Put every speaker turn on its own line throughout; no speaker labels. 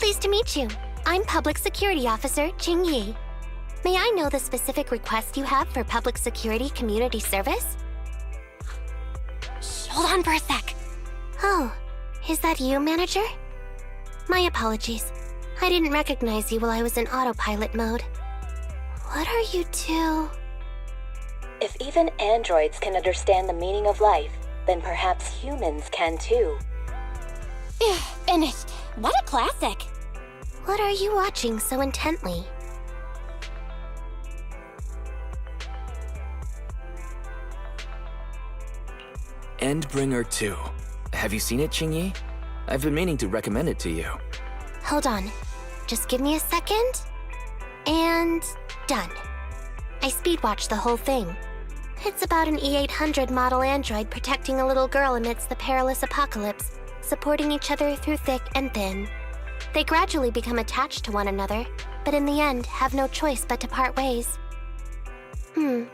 Pleased to meet you. I'm Public Security Officer Qingyi. May I know the specific request you have for public security community service?
Shh, hold on for a sec.
Oh, is that you, Manager? My apologies. I didn't recognize you while I was in autopilot mode. What are you two?
If even androids can understand the meaning of life, then perhaps humans can too.
Finished. What a classic.
What are you watching so intently?
Endbringer 2. Have you seen it, Qingyi? I've been meaning to recommend it to you.
Hold on. Just give me a second. And done. I speed-watched the whole thing. It's about an E-800 model android protecting a little girl amidst the perilous apocalypse, supporting each other through thick and thin. They gradually become attached to one another, but in the end have no choice but to part ways. The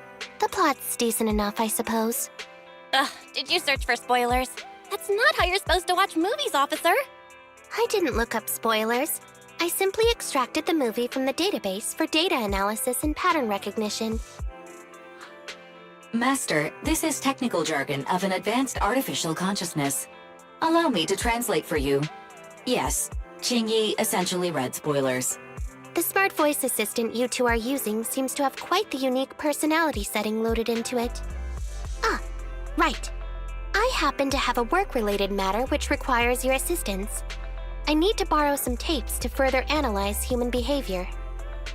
plot's decent enough, I suppose.
Ugh, did you search for spoilers? That's not how you're supposed to watch movies, officer.
I didn't look up spoilers. I simply extracted the movie from the database for data analysis and pattern recognition.
Master, this is technical jargon of an advanced artificial consciousness. Allow me to translate for you. Yes, Qingyi essentially read spoilers.
The smart voice assistant you two are using seems to have quite the unique personality setting loaded into it. Ah, right. I happen to have a work-related matter which requires your assistance. I need to borrow some tapes to further analyze human behavior.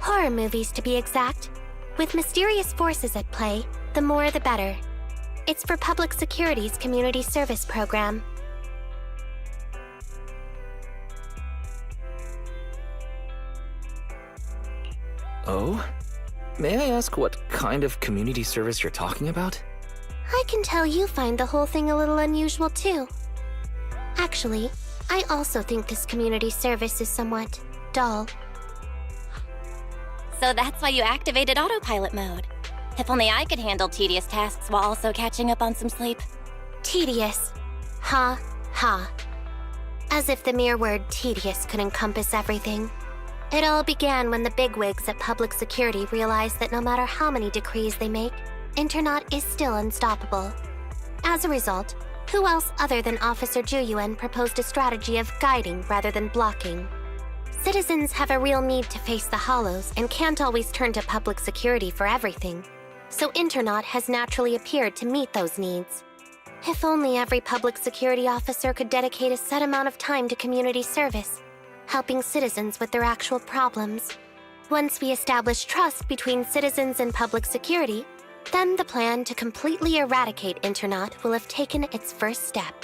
Horror movies, to be exact. With mysterious forces at play, the more the better. It's for Public Security's community service program.
Oh? May I ask what kind of community service you're talking about?
I can tell you find the whole thing a little unusual too. Actually, I also think this community service is somewhat dull.
So that's why you activated autopilot mode. If only I could handle tedious tasks while also catching up on some sleep.
Tedious. Ha, ha. As if the mere word tedious could encompass everything. It all began when the bigwigs at Public Security realized that no matter how many decrees they make, Internet is still unstoppable. As a result, who else other than Officer Juyuan proposed a strategy of guiding rather than blocking? Citizens have a real need to face the hollows and can't always turn to Public Security for everything. So Internet has naturally appeared to meet those needs. If only every Public Security officer could dedicate a set amount of time to community service, helping citizens with their actual problems. Once we establish trust between citizens and Public Security, then the plan to completely eradicate Internet will have taken its first step.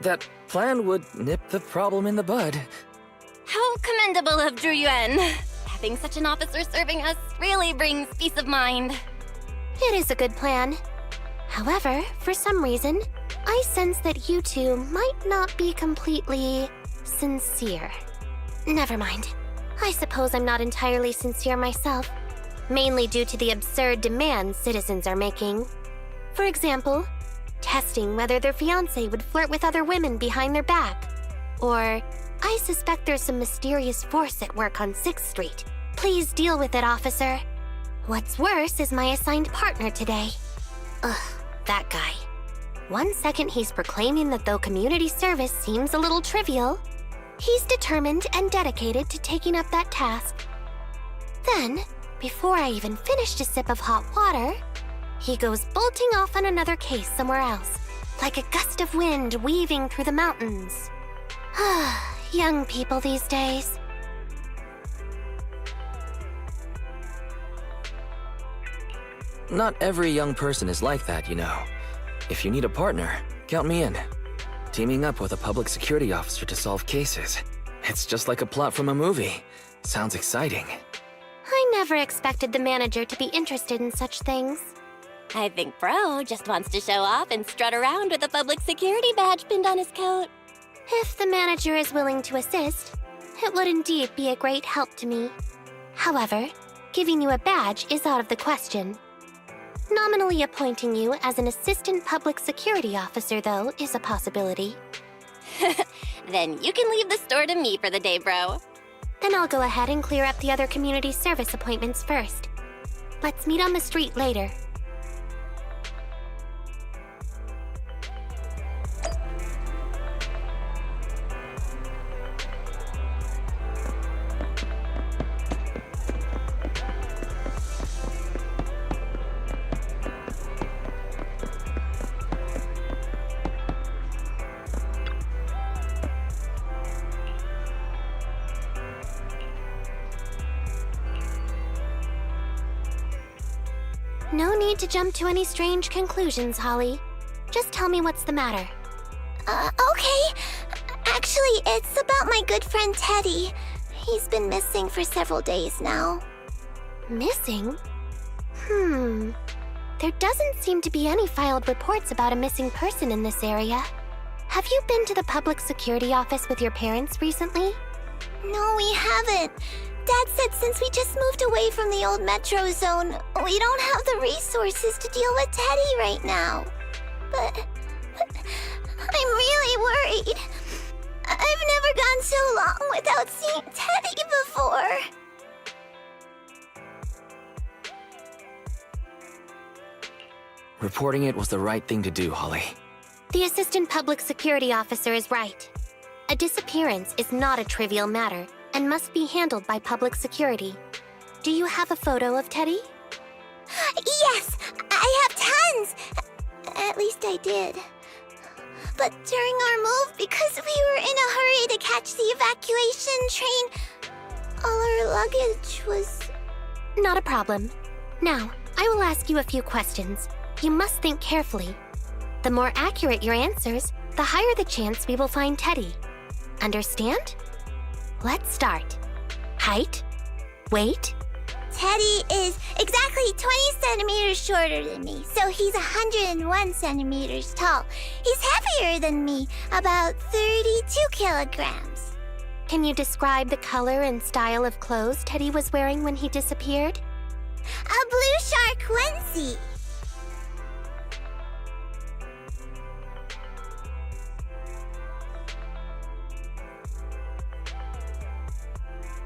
That plan would nip the problem in the bud.
How commendable of Juyuan. Having such an officer serving us really brings peace of mind.
It is a good plan. However, for some reason, I sense that you two might not be completely sincere. Never mind. I suppose I'm not entirely sincere myself, mainly due to the absurd demands citizens are making. For example, testing whether their fiancé would flirt with other women behind their back. Or, I suspect there's some mysterious force at work on 6th Street. Please deal with it, officer. What's worse is my assigned partner today. Ugh, that guy. One second he's proclaiming that though community service seems a little trivial, he's determined and dedicated to taking up that task. Then, before I even finished a sip of hot water, he goes bolting off on another case somewhere else, like a gust of wind weaving through the mountains. Young people these days.
Not every young person is like that, you know. If you need a partner, count me in. Teaming up with a public security officer to solve cases. It's just like a plot from a movie. Sounds exciting.
I never expected the manager to be interested in such things.
I think Bro just wants to show off and strut around with a public security badge pinned on his coat.
If the manager is willing to assist, it would indeed be a great help to me. However, giving you a badge is out of the question. Nominally appointing you as an assistant public security officer, though, is a possibility.
Then you can leave the store to me for the day, bro.
Then I'll go ahead and clear up the other community service appointments first. Let's meet on the street later. No need to jump to any strange conclusions, Holly. Just tell me what's the matter.
Okay. Actually, it's about my good friend Teddy. He's been missing for several days now.
Missing? There doesn't seem to be any filed reports about a missing person in this area. Have you been to the public security office with your parents recently?
No, we haven't. Dad said since we just moved away from the old metro zone, we don't have the resources to deal with Teddy right now. But I'm really worried. I've never gone so long without seeing Teddy before.
Reporting it was the right thing to do, Holly.
The assistant public security officer is right. A disappearance is not a trivial matter and must be handled by public security. Do you have a photo of Teddy?
Yes, I have tons. At least I did. But during our move, because we were in a hurry to catch the evacuation train, all our luggage was...
Not a problem. Now, I will ask you a few questions. You must think carefully. The more accurate your answers, the higher the chance we will find Teddy. Understand? Let's start. Height? Weight?
Teddy is exactly 20 centimeters shorter than me, so he's 101 centimeters tall. He's heavier than me, about 32 kilograms.
Can you describe the color and style of clothes Teddy was wearing when he disappeared?
A blue shark onesie.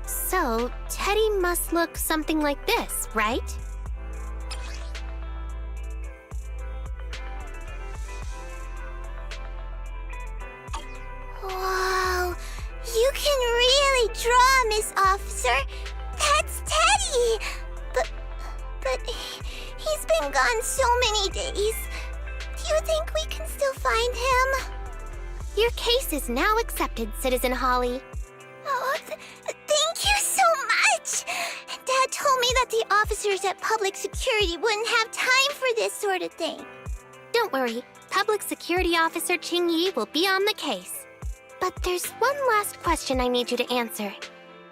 So, Teddy must look something like this, right?
Whoa, you can really draw, Miss Officer. That's Teddy. But he's been gone so many days. Do you think we can still find him?
Your case is now accepted, Citizen Holly.
Oh, thank you so much! Dad told me that the officers at Public Security wouldn't have time for this sort of thing.
Don't worry, Public Security Officer Qingyi will be on the case. But there's one last question I need you to answer.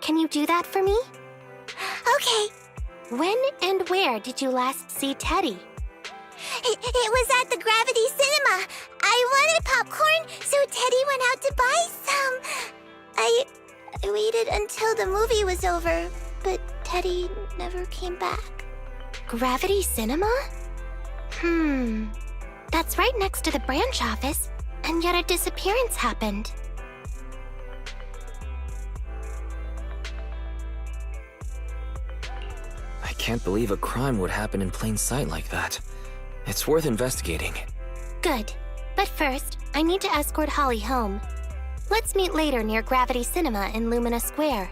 Can you do that for me?
Okay.
When and where did you last see Teddy?
It was at the Gravity Cinema. I wanted popcorn, so Teddy went out to buy some. I waited until the movie was over, but Teddy never came back.
Gravity Cinema? That's right next to the branch office, and yet a disappearance happened.
I can't believe a crime would happen in plain sight like that. It's worth investigating.
Good. But first, I need to escort Holly home. Let's meet later near Gravity Cinema in Lumina Square.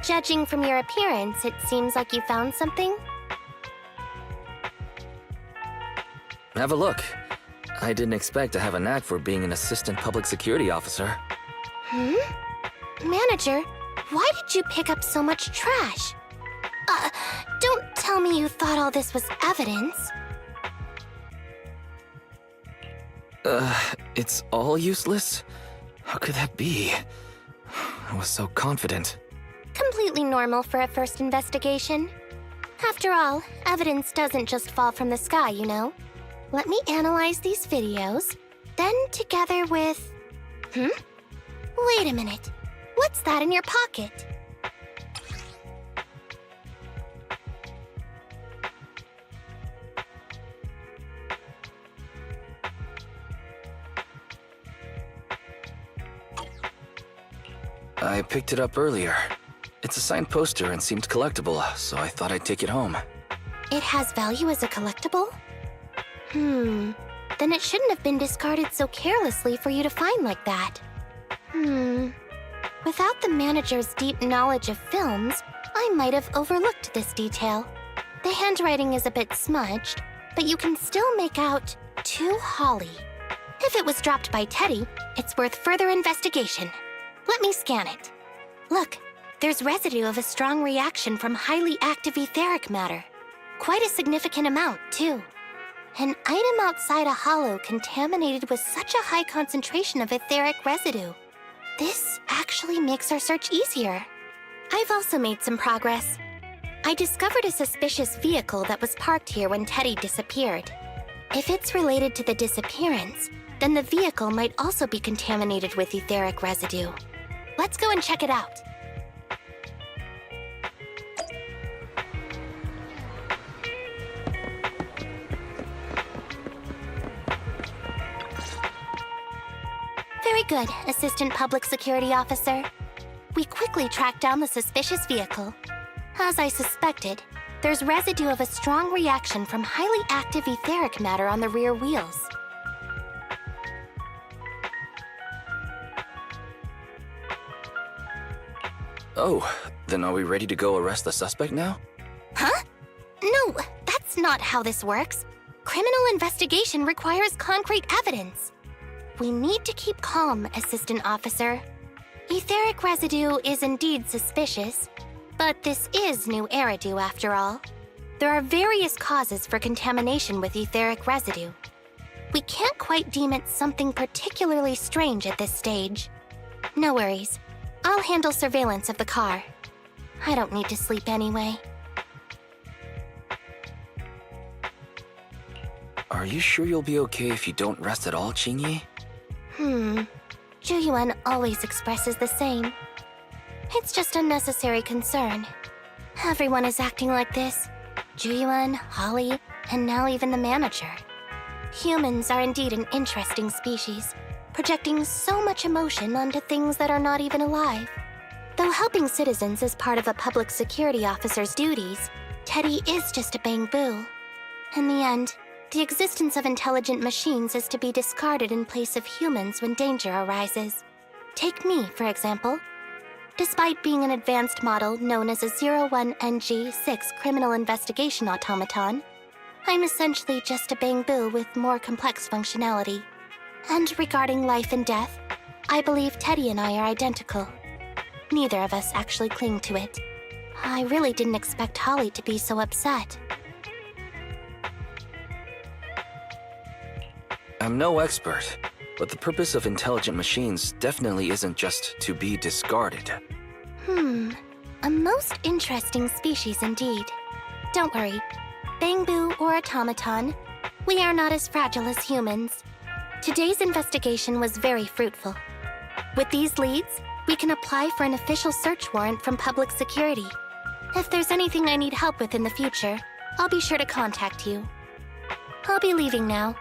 Judging from your appearance, it seems like you found something.
Have a look. I didn't expect to have a knack for being an assistant public security officer.
Manager, why did you pick up so much trash? Don't tell me you thought all this was evidence.
It's all useless? How could that be? I was so confident.
Completely normal for a first investigation. After all, evidence doesn't just fall from the sky, you know. Let me analyze these videos, then together with... Wait a minute. What's that in your pocket?
I picked it up earlier. It's a signed poster and seemed collectible, so I thought I'd take it home.
It has value as a collectible? Then it shouldn't have been discarded so carelessly for you to find like that. Without the manager's deep knowledge of films, I might have overlooked this detail. The handwriting is a bit smudged, but you can still make out "To Holly." If it was dropped by Teddy, it's worth further investigation. Let me scan it. Look, there's residue of a strong reaction from highly active etheric matter. Quite a significant amount, too. An item outside a hollow contaminated with such a high concentration of etheric residue. This actually makes our search easier. I've also made some progress. I discovered a suspicious vehicle that was parked here when Teddy disappeared. If it's related to the disappearance, then the vehicle might also be contaminated with etheric residue. Let's go and check it out. Very good, Assistant Public Security Officer. We quickly tracked down the suspicious vehicle. As I suspected, there's residue of a strong reaction from highly active etheric matter on the rear wheels.
Oh, then are we ready to go arrest the suspect now?
Huh? No, that's not how this works. Criminal investigation requires concrete evidence. We need to keep calm, Assistant Officer. Etheric residue is indeed suspicious, but this is new Eridu after all. There are various causes for contamination with etheric residue. We can't quite deem it something particularly strange at this stage. No worries. I'll handle surveillance of the car. I don't need to sleep anyway.
Are you sure you'll be okay if you don't rest at all, Qingyi?
Zhu always expresses the same. It's just unnecessary concern. Everyone is acting like this. Zhu, Holly, and now even the manager. Humans are indeed an interesting species, projecting so much emotion onto things that are not even alive. Though helping citizens is part of a public security officer's duties, Teddy is just a Bangboo. In the end, the existence of intelligent machines is to be discarded in place of humans when danger arises. Take me, for example. Despite being an advanced model known as a 01NG6 criminal investigation automaton, I'm essentially just a Bangboo with more complex functionality. And regarding life and death, I believe Teddy and I are identical. Neither of us actually cling to it. I really didn't expect Holly to be so upset.
I'm no expert, but the purpose of intelligent machines definitely isn't just to be discarded.
A most interesting species indeed. Don't worry, Bangboo or automaton, we are not as fragile as humans. Today's investigation was very fruitful. With these leads, we can apply for an official search warrant from public security. If there's anything I need help with in the future, I'll be sure to contact you. I'll be leaving now.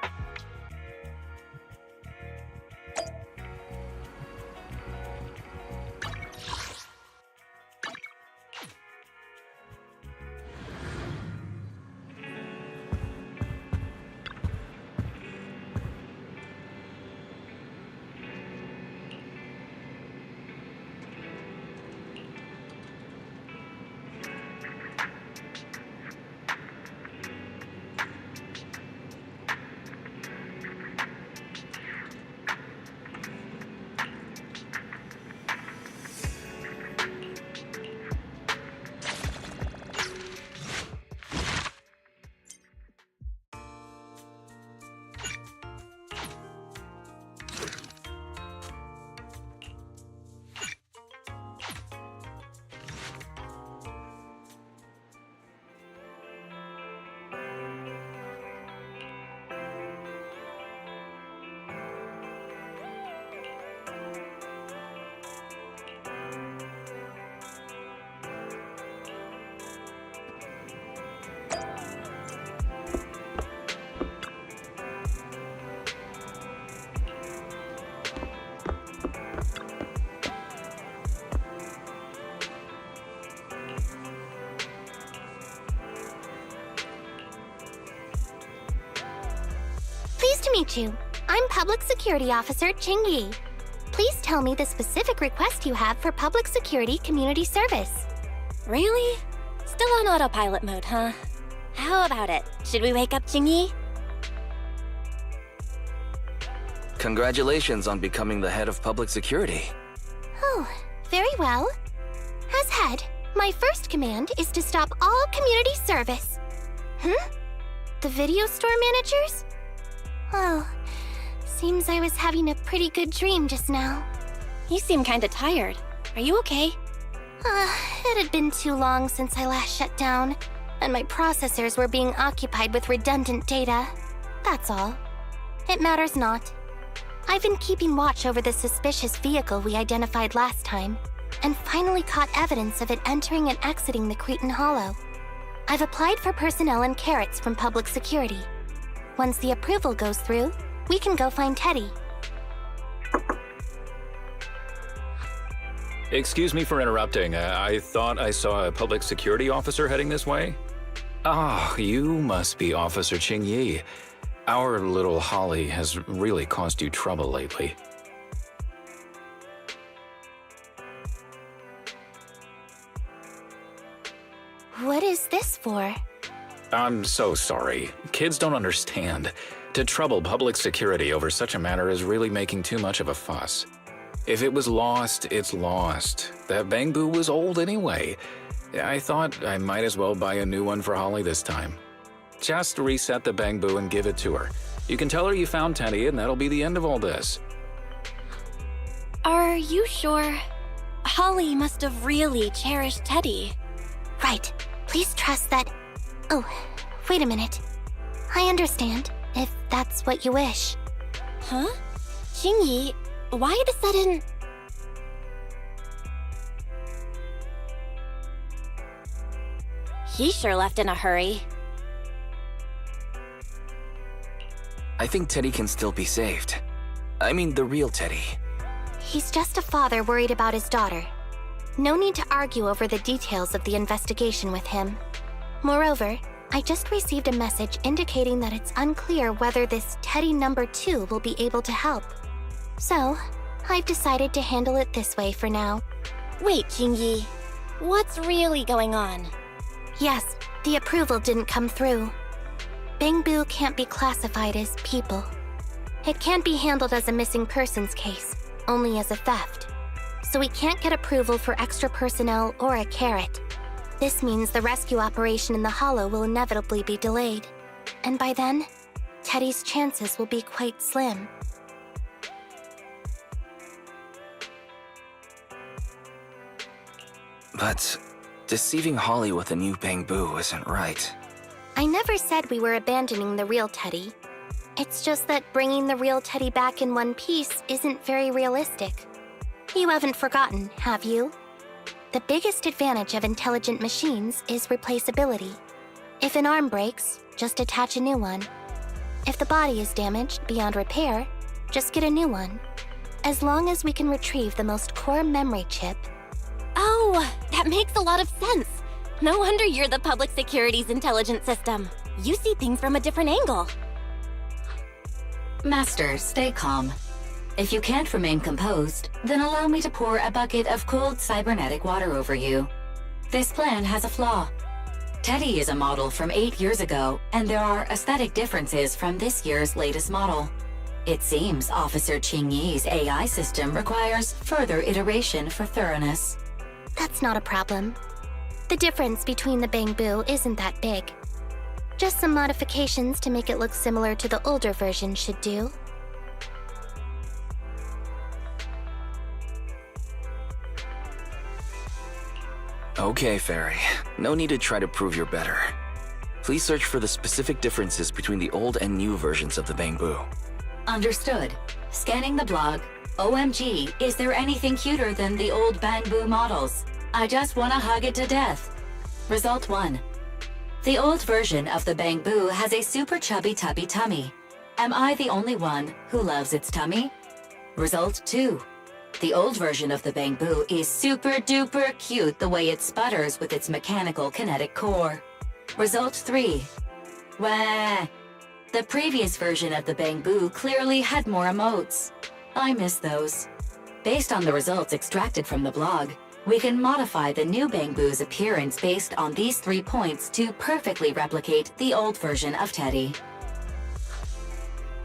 meet you. I'm Public Security Officer Qingyi. Please tell me the specific request you have for public security community service.
Really? Still on autopilot mode, huh? How about it? Should we wake up Qingyi?
Congratulations on becoming the head of public security.
Oh, very well. As head, my first command is to stop all community service. The video store managers? Oh, seems I was having a pretty good dream just now.
You seem kinda tired. Are you okay?
It had been too long since I last shut down, and my processors were being occupied with redundant data. That's all. It matters not. I've been keeping watch over the suspicious vehicle we identified last time, and finally caught evidence of it entering and exiting the Cretan Hollow. I've applied for personnel and carrots from public security. Once the approval goes through, we can go find Teddy.
Excuse me for interrupting. I thought I saw a public security officer heading this way. Ah, you must be Officer Qingyi. Our little Holly has really caused you trouble lately.
What is this for?
I'm so sorry. Kids don't understand. To trouble public security over such a matter is really making too much of a fuss. If it was lost, it's lost. That Bangboo was old anyway. I thought I might as well buy a new one for Holly this time. Just reset the Bangboo and give it to her. You can tell her you found Teddy and that'll be the end of all this.
Are you sure? Holly must have really cherished Teddy.
Right. Please trust that... Oh, wait a minute. I understand, if that's what you wish.
Huh? Qingyi, why the sudden... He sure left in a hurry.
I think Teddy can still be saved. I mean, the real Teddy.
He's just a father worried about his daughter. No need to argue over the details of the investigation with him. Moreover, I just received a message indicating that it's unclear whether this Teddy number 2 will be able to help. So, I've decided to handle it this way for now.
Wait, Qingyi. What's really going on?
Yes, the approval didn't come through. Bangboo can't be classified as people. It can't be handled as a missing persons case, only as a theft. So we can't get approval for extra personnel or a carrot. This means the rescue operation in the Hollow will inevitably be delayed. And by then, Teddy's chances will be quite slim.
But deceiving Holly with a new Bangboo isn't right.
I never said we were abandoning the real Teddy. It's just that bringing the real Teddy back in one piece isn't very realistic. You haven't forgotten, have you? The biggest advantage of intelligent machines is replaceability. If an arm breaks, just attach a new one. If the body is damaged beyond repair, just get a new one. As long as we can retrieve the most core memory chip.
Oh, that makes a lot of sense. No wonder you're the public security's intelligence system. You see things from a different angle.
Master, stay calm. If you can't remain composed, then allow me to pour a bucket of cold cybernetic water over you. This plan has a flaw. Teddy is a model from 8 years ago, and there are aesthetic differences from this year's latest model. It seems Officer Qingyi's AI system requires further iteration for thoroughness.
That's not a problem. The difference between the Bangboo isn't that big. Just some modifications to make it look similar to the older version should do.
Okay, Fairy. No need to try to prove you're better. Please search for the specific differences between the old and new versions of the Bangboo.
Understood. Scanning the blog. OMG, is there anything cuter than the old Bangboo models? I just want to hug it to death. Result 1. The old version of the Bangboo has a super chubby tubby tummy. Am I the only one who loves its tummy? Result 2. The old version of the Bangboo is super duper cute the way it sputters with its mechanical kinetic core. Result 3. Wah. The previous version of the Bangboo clearly had more emotes. I miss those. Based on the results extracted from the blog, we can modify the new Bangboo's appearance based on these 3 points to perfectly replicate the old version of Teddy.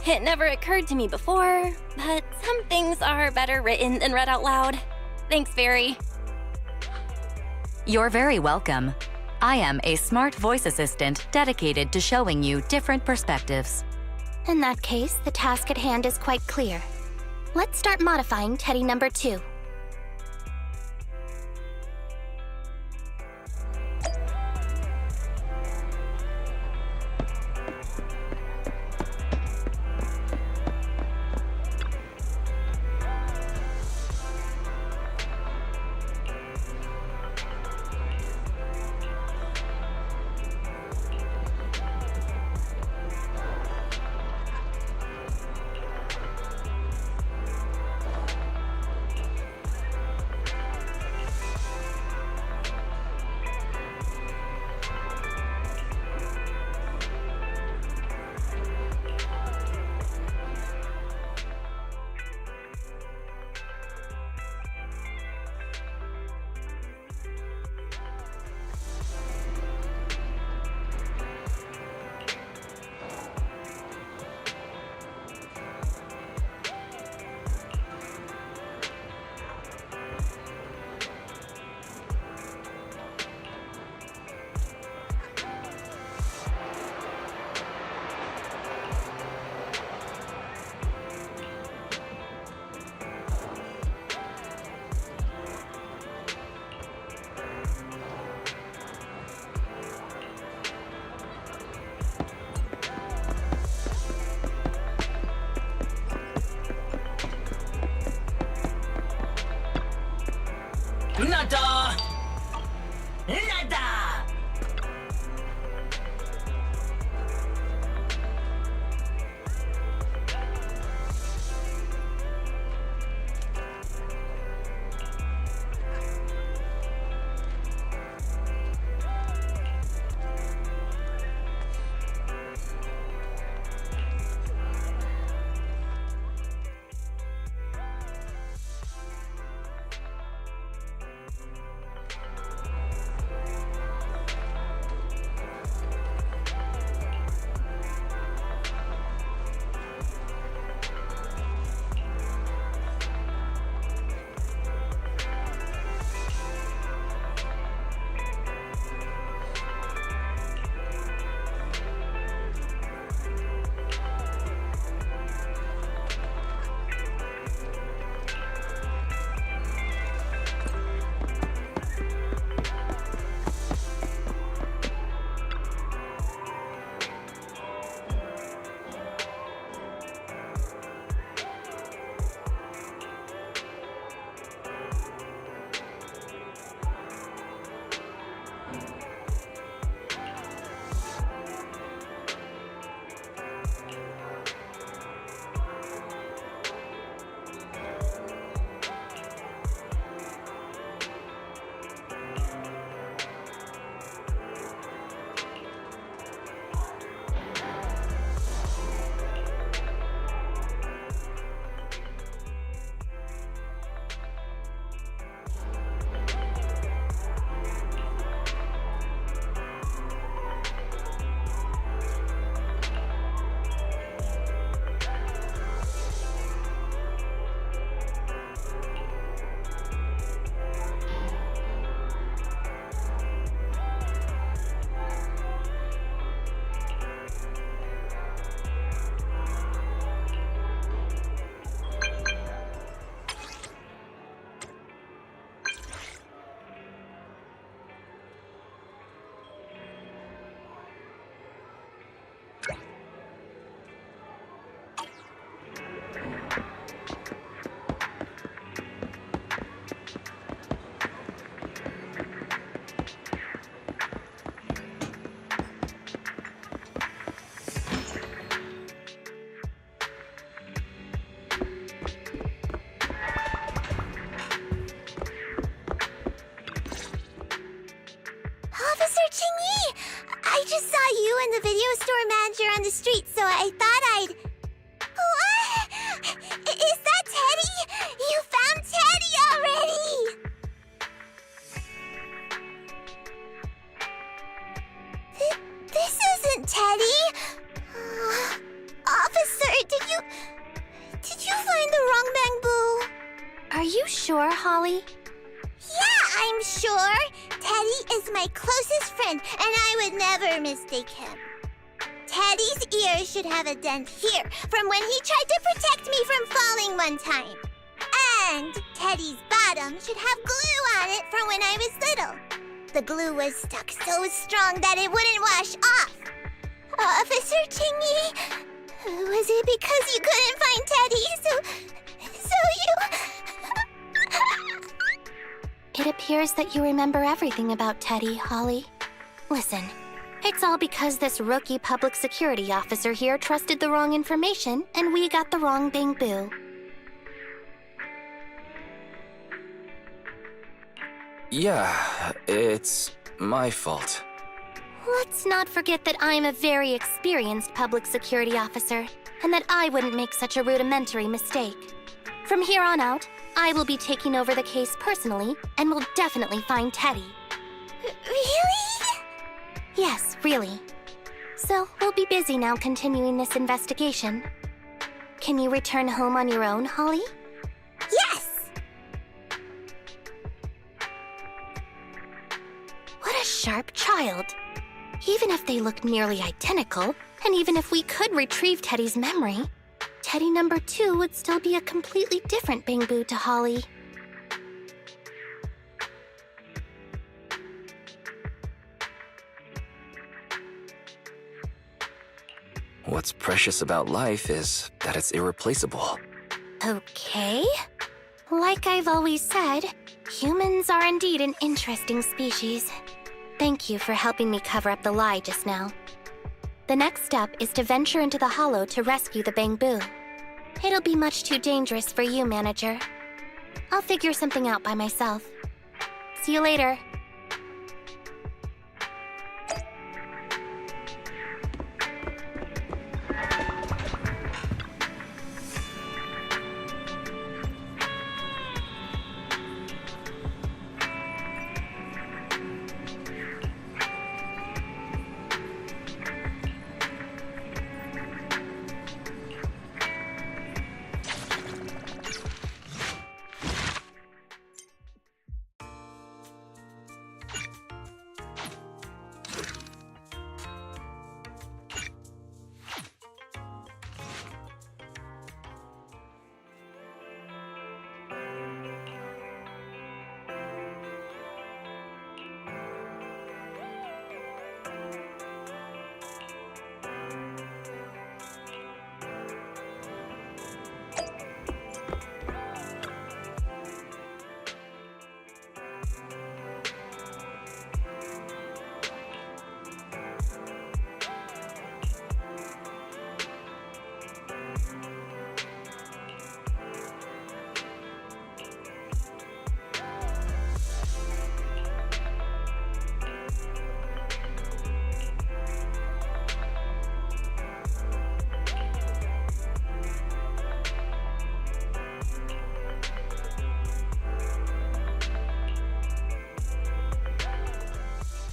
It never occurred to me before, but some things are better written than read out loud. Thanks, Fairy.
You're very welcome. I am a smart voice assistant dedicated to showing you different perspectives.
In that case, the task at hand is quite clear. Let's start modifying Teddy number 2.
Nada! Nada!
Officer Qingyi! I just saw you and the video store manager on the street, so I
Are you sure, Holly?
Yeah, I'm sure. Teddy is my closest friend, and I would never mistake him. Teddy's ear should have a dent here from when he tried to protect me from falling one time. And Teddy's bottom should have glue on it from when I was little. The glue was stuck so strong that it wouldn't wash off. Officer Qingyi, was it because you couldn't find Teddy, so you...
It appears that you remember everything about Teddy, Holly. Listen, it's all because this rookie public security officer here trusted the wrong information, and we got the wrong Bangboo.
Yeah, it's my fault.
Let's not forget that I'm a very experienced public security officer, and that I wouldn't make such a rudimentary mistake. From here on out, I will be taking over the case personally, and will definitely find Teddy.
Really?
Yes, really. So, we'll be busy now continuing this investigation. Can you return home on your own, Holly?
Yes!
What a sharp child. Even if they look nearly identical, and even if we could retrieve Teddy's memory, Teddy number 2 would still be a completely different Bangboo to Holly.
What's precious about life is that it's irreplaceable.
Okay. Like I've always said, humans are indeed an interesting species. Thank you for helping me cover up the lie just now. The next step is to venture into the hollow to rescue the Bangboo. It'll be much too dangerous for you, Manager. I'll figure something out by myself. See you later.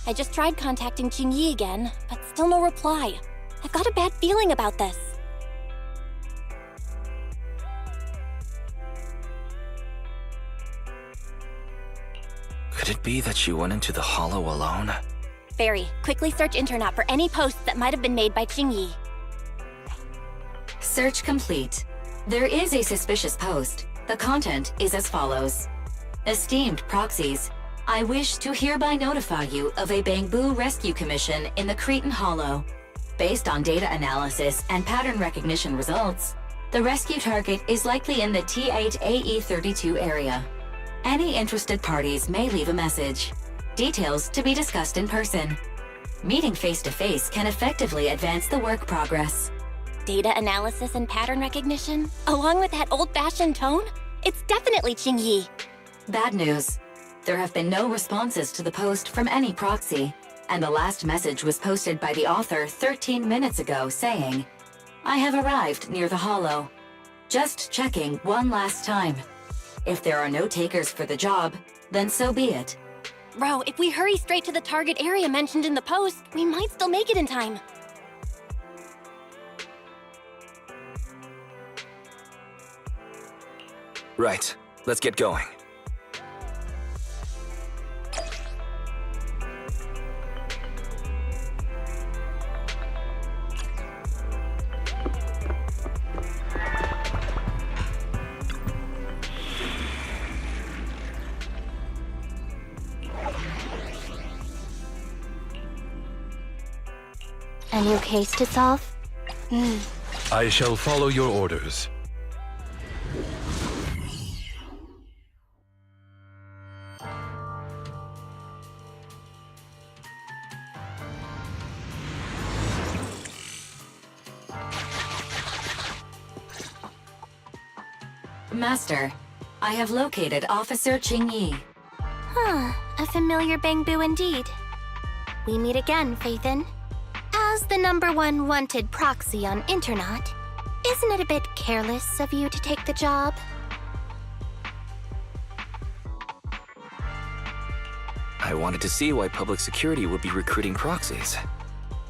I just tried contacting Qingyi again, but still no reply. I've got a bad feeling about this.
Could it be that she went into the hollow alone?
Fairy, quickly search internet for any posts that might have been made by Qingyi.
Search complete. There is a suspicious post. The content is as follows. Esteemed proxies, I wish to hereby notify you of a Bangboo rescue commission in the Cretan Hollow. Based on data analysis and pattern recognition results, the rescue target is likely in the T8AE32 area. Any interested parties may leave a message. Details to be discussed in person. Meeting face-to-face can effectively advance the work progress.
Data analysis and pattern recognition? Along with that old-fashioned tone? It's definitely Qingyi.
Bad news. There have been no responses to the post from any proxy, and the last message was posted by the author 13 minutes ago saying, I have arrived near the hollow. Just checking one last time. If there are no takers for the job, then so be it.
Bro, if we hurry straight to the target area mentioned in the post, we might still make it in time.
Right. Let's get going.
A new case to solve?
I shall follow your orders.
Master, I have located Officer Qingyi.
Huh, a familiar Bangboo indeed. We meet again, Faithin. As the #1 wanted proxy on Internaut, isn't it a bit careless of you to take the job?
I wanted to see why public security would be recruiting proxies.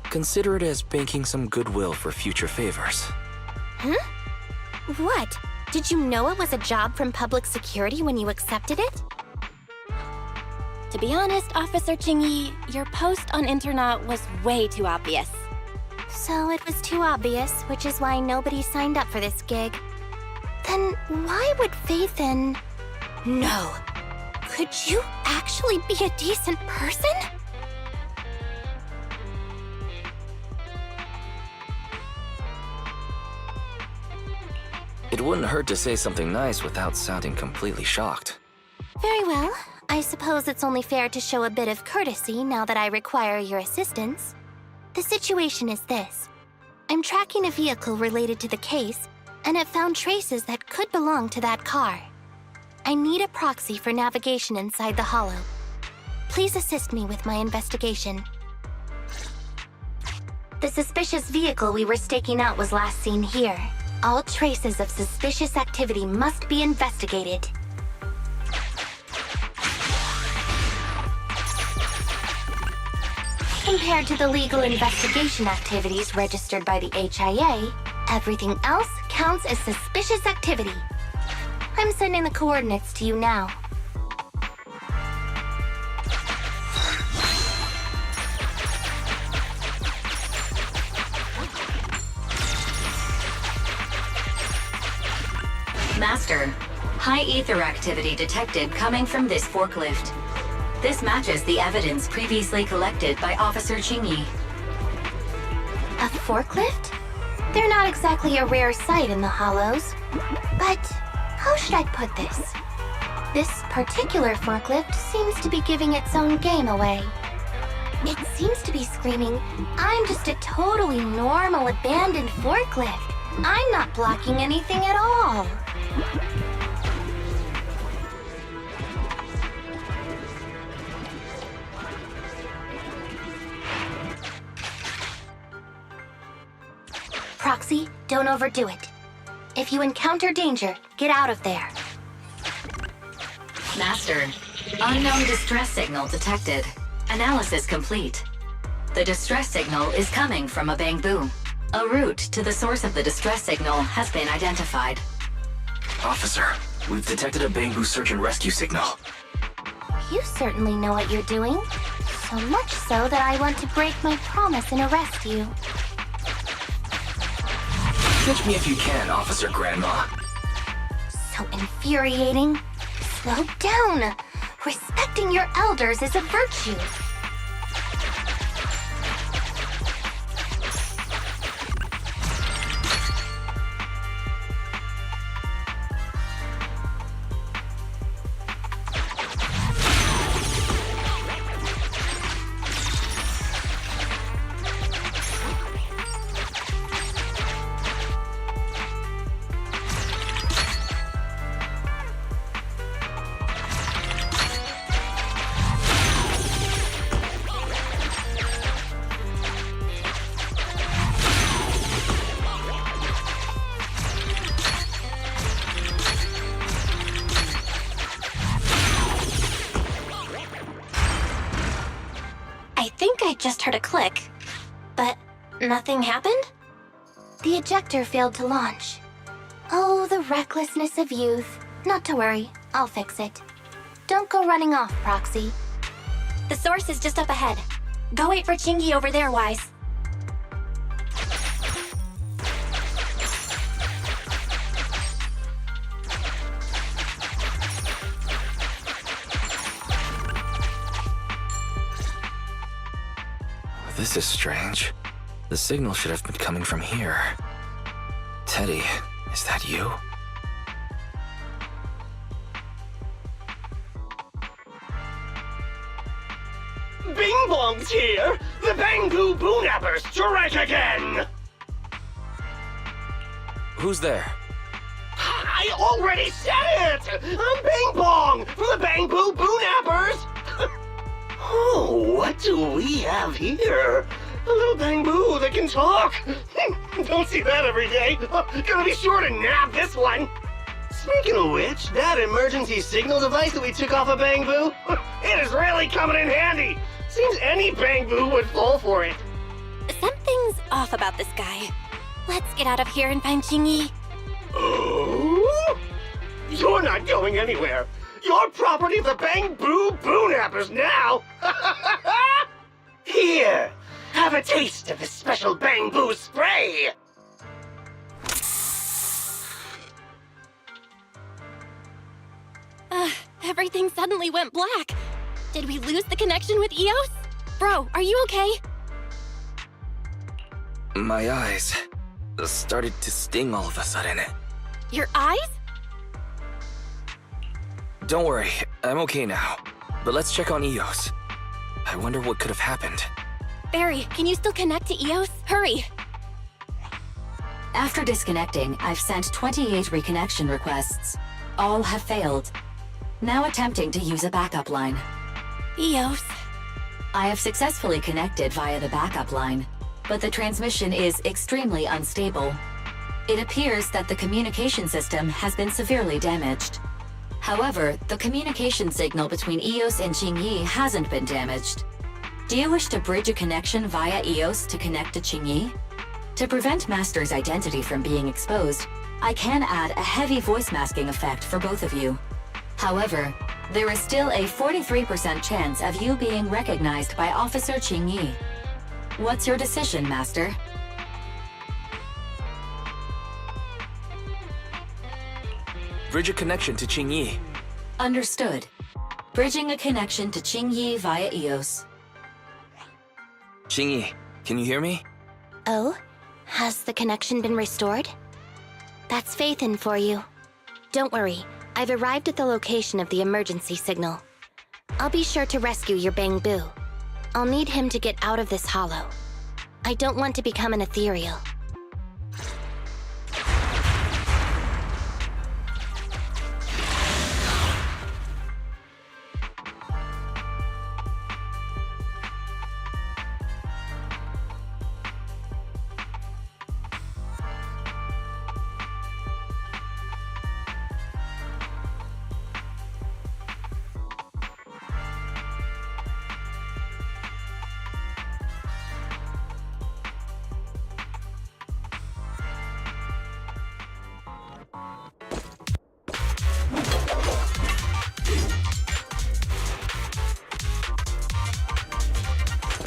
Consider it as banking some goodwill for future favors.
Huh? What? Did you know it was a job from public security when you accepted it?
To be honest, Officer Qingyi, your post on Internaut was way too obvious.
So it was too obvious, which is why nobody signed up for this gig. Then why would Faithin... No. Could you actually be a decent person?
It wouldn't hurt to say something nice without sounding completely shocked.
Very well. I suppose it's only fair to show a bit of courtesy now that I require your assistance. The situation is this. I'm tracking a vehicle related to the case, and it found traces that could belong to that car. I need a proxy for navigation inside the hollow. Please assist me with my investigation. The suspicious vehicle we were staking out was last seen here. All traces of suspicious activity must be investigated. Compared to the legal investigation activities registered by the HIA, everything else counts as suspicious activity. I'm sending the coordinates to you now.
Master, high ether activity detected coming from this forklift. This matches the evidence previously collected by Officer Qingyi.
A forklift? They're not exactly a rare sight in the Hollows. But how should I put this? This particular forklift seems to be giving its own game away. It seems to be screaming, I'm just a totally normal abandoned forklift. I'm not blocking anything at all. Proxy, don't overdo it. If you encounter danger, get out of there.
Master, unknown distress signal detected. Analysis complete. The distress signal is coming from a Bangboo. A route to the source of the distress signal has been identified.
Officer, we've detected a Bangboo search and rescue signal.
You certainly know what you're doing. So much so that I want to break my promise and arrest you.
Catch me if you can, Officer Grandma.
So infuriating. Slow down. Respecting your elders is a virtue. I think I just heard a click, but nothing happened? The ejector failed to launch. Oh, the recklessness of youth. Not to worry, I'll fix it. Don't go running off, Proxy.
The source is just up ahead. Go wait for Qingyi over there, Wise.
This is strange. The signal should have been coming from here. Teddy, is that you?
Bing Bong's here! The Bangboo Boonappers strike again!
Who's there?
I already said it! I'm Bing Bong from the Bangboo Boonappers! Oh, what do we have here? A little Bangboo that can talk! Don't see that every day! Gonna be sure to nab this one! Speaking of which, that emergency signal device that we took off of Bangboo, it is really coming in handy! Seems any Bangboo would fall for it.
Something's off about this guy. Let's get out of here and find Qingyi.
Oh? You're not going anywhere. You're property of the Bangboo Boonappers now. Here, have a taste of this special Bangboo spray.
Everything suddenly went black. Did we lose the connection with Eos? Bro, are you okay?
My eyes started to sting all of a sudden.
Your eyes?
Don't worry, I'm okay now. But let's check on Eos. I wonder what could have happened.
Barry, can you still connect to Eos? Hurry!
After disconnecting, I've sent 28 reconnection requests. All have failed. Now attempting to use a backup line.
Eos.
I have successfully connected via the backup line, but the transmission is extremely unstable. It appears that the communication system has been severely damaged. However, the communication signal between Eos and Qingyi hasn't been damaged. Do you wish to bridge a connection via Eos to connect to Qingyi? To prevent Master's identity from being exposed, I can add a heavy voice masking effect for both of you. However, there is still a 43% chance of you being recognized by Officer Qingyi. What's your decision, Master?
Bridge a connection to Qingyi.
Understood. Bridging a connection to Qingyi via Eos.
Qingyi, can you hear me?
Oh? Has the connection been restored? That's Faithin for you. Don't worry, I've arrived at the location of the emergency signal. I'll be sure to rescue your Bangboo. I'll need him to get out of this hollow. I don't want to become an ethereal.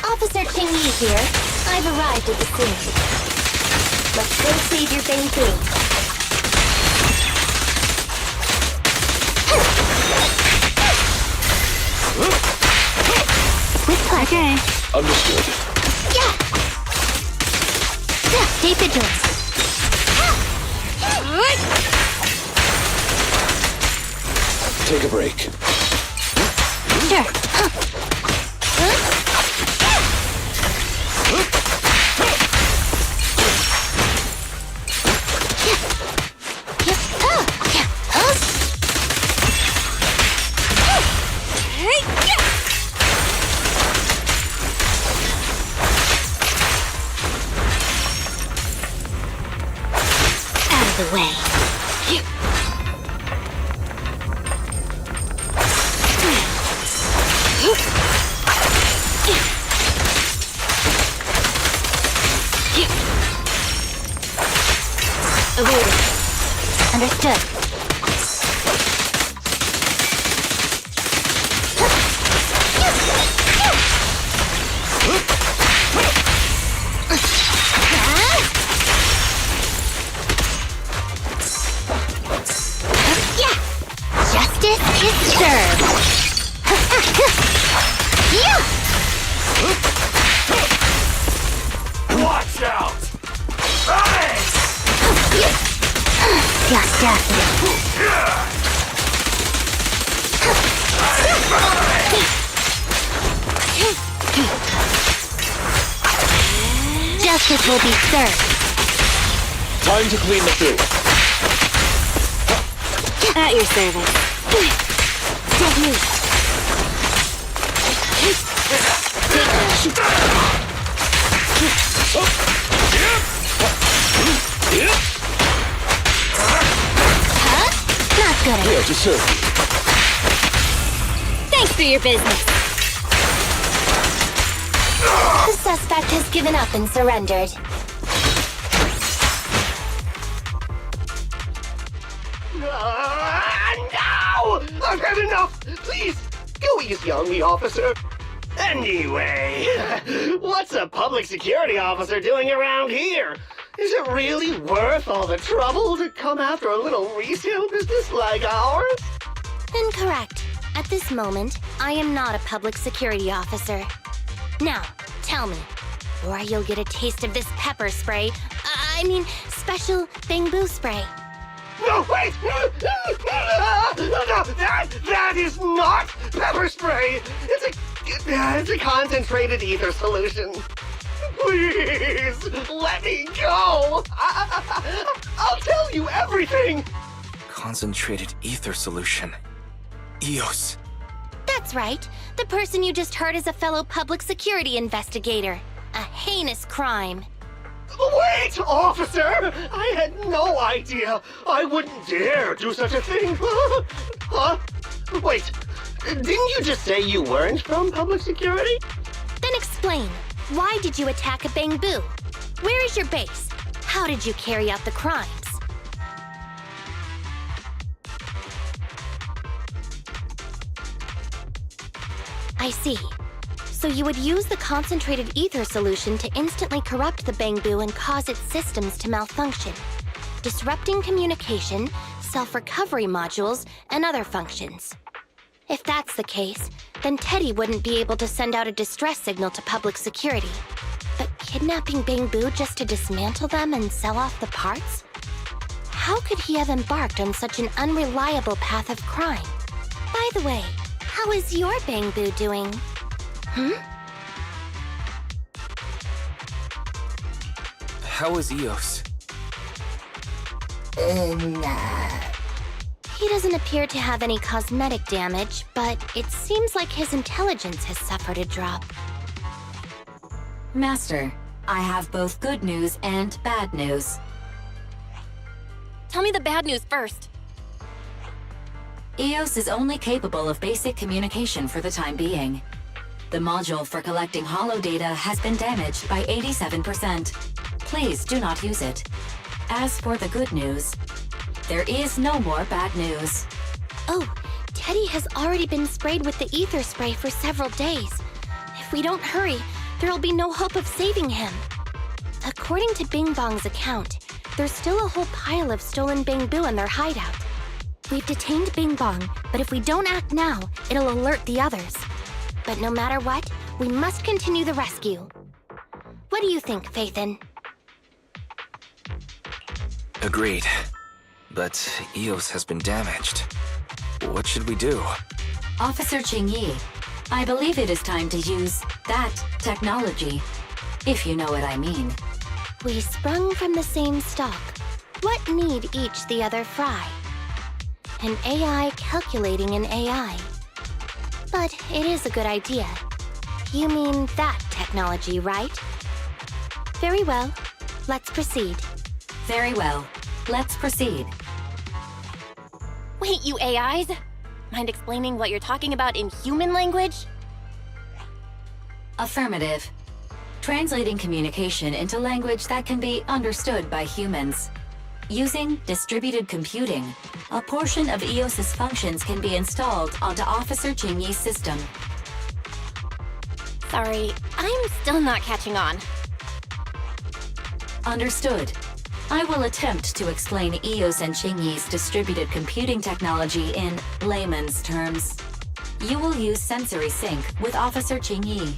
Officer Qingyi here. I've arrived at the scene. Let's go save your Bangboo. With pleasure. Okay.
Understood.
Yeah. Stay vigilant.
Take a break.
Sure. Out of the way. Avoided. Understood. serve!
Watch out! Hey!
Just death. Justice will be served.
Time to clean the booth.
At your service.
Don't move. Not good at
Here to serve you.
Thanks for your business.
The suspect has given up and surrendered.
No! I've had enough! Please, go easy on me, officer. Anyway, what's a public security officer doing around here? Is it really worth all the trouble to come after a little resale business like ours?
Incorrect. At this moment, I am not a public security officer. Now, tell me, or you'll get a taste of this pepper spray. I mean, special Bangboo spray.
No, wait! No, that is not pepper spray! It's a concentrated ether solution. Please, let me go! I'll tell you everything!
Concentrated ether solution. EOS.
That's right. The person you just heard is a fellow public security investigator. A heinous crime.
Wait, officer! I had no idea. I wouldn't dare do such a thing. Huh? Wait, didn't you just say you weren't from public security?
Then explain. Why did you attack a Bangboo? Where is your base? How did you carry out the crimes? I see. So you would use the concentrated ether solution to instantly corrupt the Bangboo and cause its systems to malfunction, disrupting communication, self-recovery modules, and other functions. If that's the case, then Teddy wouldn't be able to send out a distress signal to public security. But kidnapping Bangboo just to dismantle them and sell off the parts? How could he have embarked on such an unreliable path of crime? By the way, how is your Bangboo doing?
How is EOS?
He doesn't appear to have any cosmetic damage, but it seems like his intelligence has suffered a drop.
Master, I have both good news and bad news.
Tell me the bad news first.
EOS is only capable of basic communication for the time being. The module for collecting holo data has been damaged by 87%. Please do not use it. As for the good news, there is no more bad news.
Oh, Teddy has already been sprayed with the ether spray for several days. If we don't hurry, there'll be no hope of saving him. According to Bing Bong's account, there's still a whole pile of stolen Bangboo in their hideout. We've detained Bing Bong, but if we don't act now, it'll alert the others. But no matter what, we must continue the rescue. What do you think, Phaethon?
Agreed. But EOS has been damaged. What should we do?
Officer Qingyi, I believe it is time to use that technology, if you know what I mean.
We sprung from the same stock. What need each the other fry? An AI calculating an AI. But it is a good idea. You mean that technology, right? Very well. Let's proceed.
Very well. Let's proceed.
Wait, you AIs? Mind explaining what you're talking about in human language?
Affirmative. Translating communication into language that can be understood by humans. Using distributed computing, a portion of EOS's functions can be installed onto Officer Qingyi's system.
Sorry, I'm still not catching on.
Understood. I will attempt to explain EOS and Qingyi's distributed computing technology in layman's terms. You will use sensory sync with Officer Qingyi.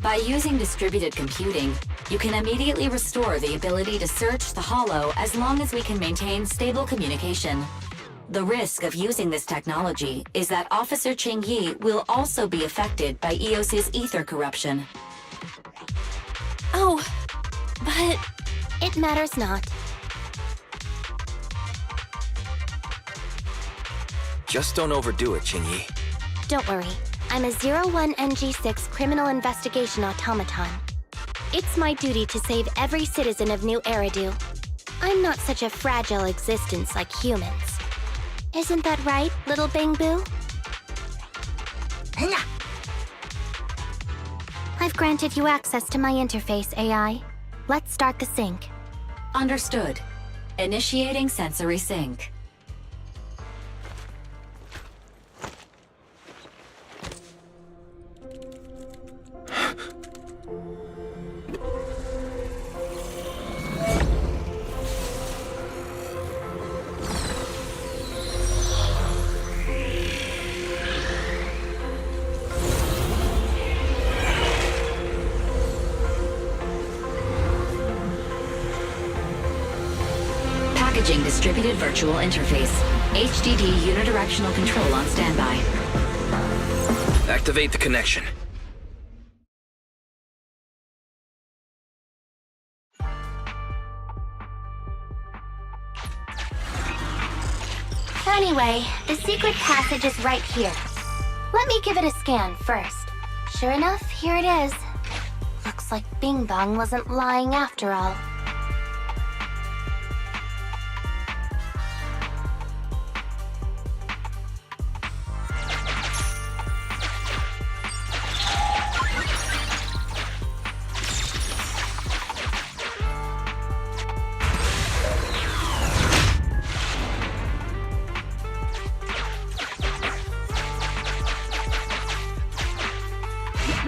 By using distributed computing, you can immediately restore the ability to search the Hollow as long as we can maintain stable communication. The risk of using this technology is that Officer Qingyi will also be affected by EOS's ether corruption.
Oh, but
It matters not.
Just don't overdo it, Qingyi.
Don't worry. I'm a 01NG6 criminal investigation automaton. It's my duty to save every citizen of New Eridu. I'm not such a fragile existence like humans. Isn't that right, little Bangboo? I've granted you access to my interface, AI. Let's start the sync.
Understood. Initiating sensory sync. Packaging distributed virtual interface. HDD unidirectional control on standby.
Activate the connection.
Anyway, the secret passage is right here. Let me give it a scan first. Sure enough, here it is. Looks like Bing Bong wasn't lying after all.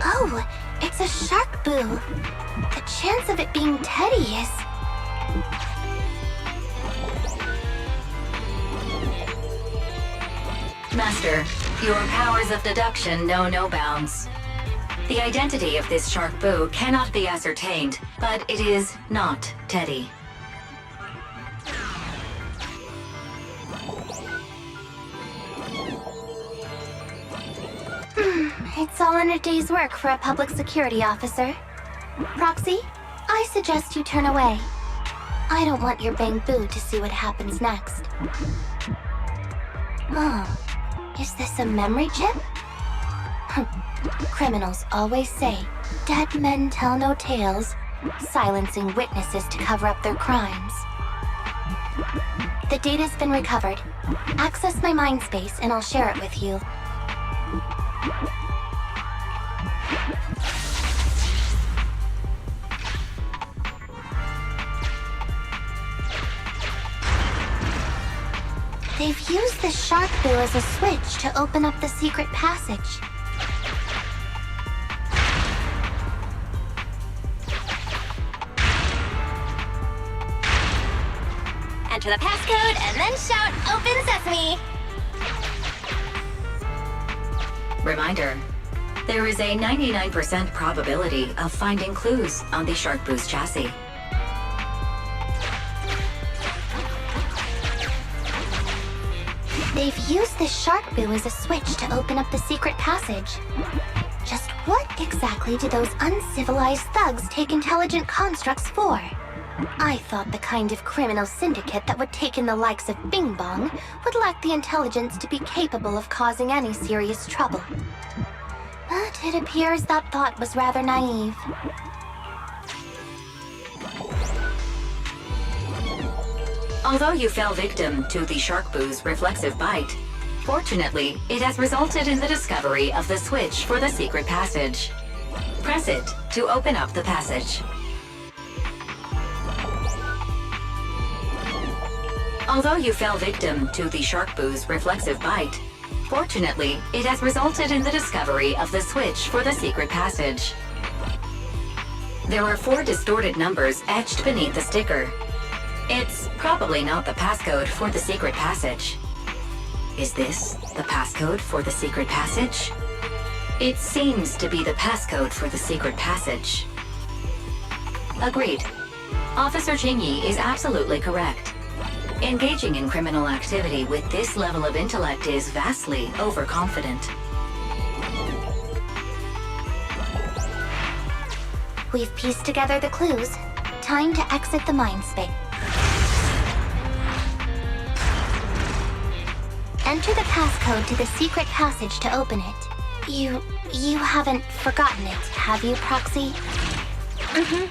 Oh, it's a shark boo. The chance of it being Teddy is...
Master, your powers of deduction know no bounds. The identity of this shark boo cannot be ascertained, but it is not Teddy.
It's all in a day's work for a public security officer. Proxy, I suggest you turn away. I don't want your Bangboo to see what happens next. Oh, is this a memory chip? Criminals always say, dead men tell no tales, silencing witnesses to cover up their crimes. The data's been recovered. Access my mind space and I'll share it with you. They've used the shark boo as a switch to open up the secret passage.
enter the passcode and then shout, "Open Sesame!"
Reminder, there is a 99% probability of finding clues on the Shark Boo's chassis.
They've used the shark boo as a switch to open up the secret passage. Just what exactly do those uncivilized thugs take intelligent constructs for? I thought the kind of criminal syndicate that would take in the likes of Bing Bong would lack the intelligence to be capable of causing any serious trouble. But it appears that thought was rather naive.
Although you fell victim to the Shark Boo's reflexive bite, fortunately, it has resulted in the discovery of the switch for the secret passage. Press it to open up the passage. Although you fell victim to the Shark Boo's reflexive bite, fortunately, it has resulted in the discovery of the switch for the secret passage. There are 4 distorted numbers etched beneath the sticker. It's probably not the passcode for the secret passage. Is this the passcode for the secret passage? It seems to be the passcode for the secret passage. Agreed. Officer Qingyi is absolutely correct. Engaging in criminal activity with this level of intellect is vastly overconfident.
We've pieced together the clues. Time to exit the mind space. Enter the passcode to the secret passage to open it. You haven't forgotten it, have you, Proxy?
Mm-hmm.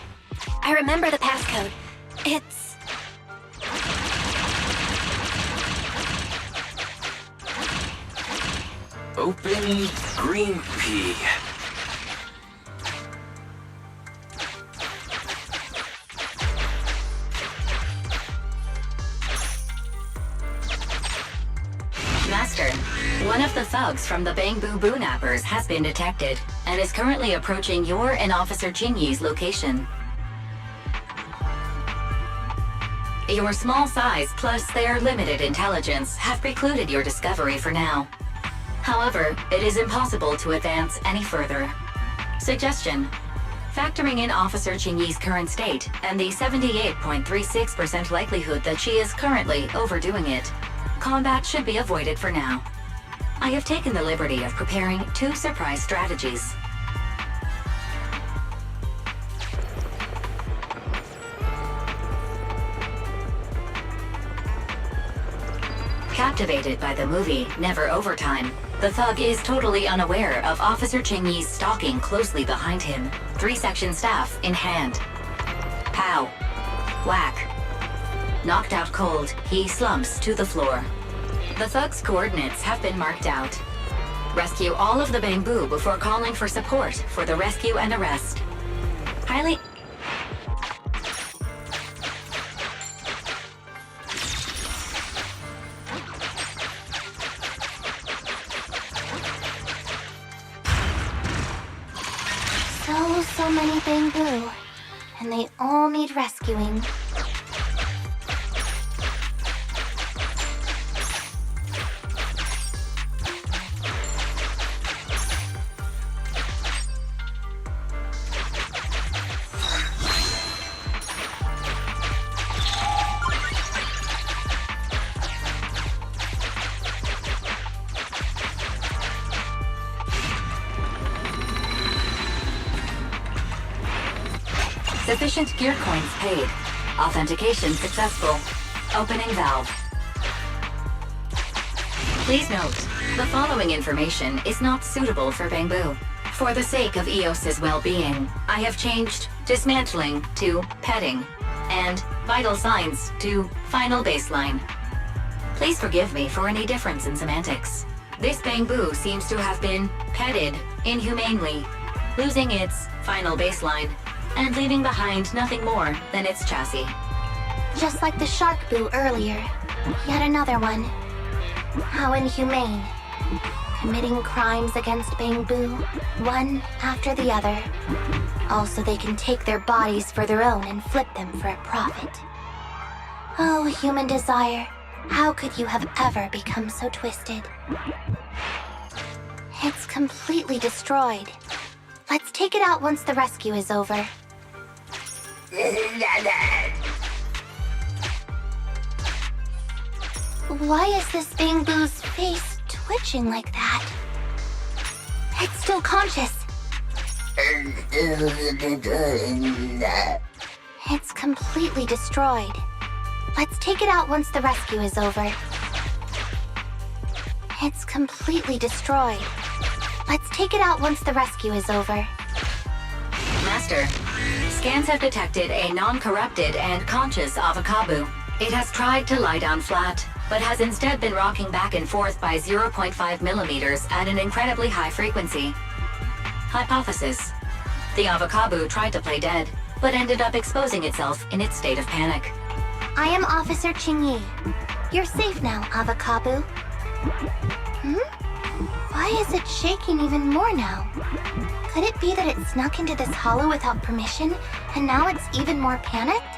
I remember the passcode. It's...
Open green pea.
Master, one of the thugs from the Bangboo Boo-nappers has been detected and is currently approaching your and Officer Qingyi's location. Your small size plus their limited intelligence have precluded your discovery for now. However, it is impossible to advance any further. Suggestion: factoring in Officer Qingyi's current state and the 78.36% likelihood that she is currently overdoing it, combat should be avoided for now. I have taken the liberty of preparing 2 surprise strategies. Captivated by the movie Never Overtime, the thug is totally unaware of Officer Qingyi's stalking closely behind him, 3-section staff in hand. Pow. Whack. Knocked out cold, he slumps to the floor. The thug's coordinates have been marked out. Rescue all of the Bangboo before calling for support for the rescue and arrest. Highly...
So many Bangboo, and they all need rescuing.
Sufficient gear coins paid. Authentication successful. Opening valve. Please note, the following information is not suitable for Bangboo. For the sake of EOS's well-being, I have changed dismantling to petting, and vital signs to final baseline. Please forgive me for any difference in semantics. This Bangboo seems to have been petted inhumanely, losing its final baseline, and leaving behind nothing more than its chassis.
Just like the shark boo earlier. Yet another one. How inhumane. Committing crimes against Bangboo, one after the other. Also, they can take their bodies for their own and flip them for a profit. Oh, human desire, how could you have ever become so twisted? It's completely destroyed. Let's take it out once the rescue is over. Why is this Bangboo's face twitching like that? It's still conscious. It's completely destroyed. Let's take it out once the rescue is over. It's completely destroyed. Let's take it out once the rescue is over.
Master, scans have detected a non-corrupted and conscious Avocado. It has tried to lie down flat, but has instead been rocking back and forth by 0.5 millimeters at an incredibly high frequency. Hypothesis: the Avocado tried to play dead, but ended up exposing itself in its state of panic.
I am Officer Qingyi. You're safe now, Avocado. Why is it shaking even more now? Could it be that it snuck into this hollow without permission, and now it's even more panicked?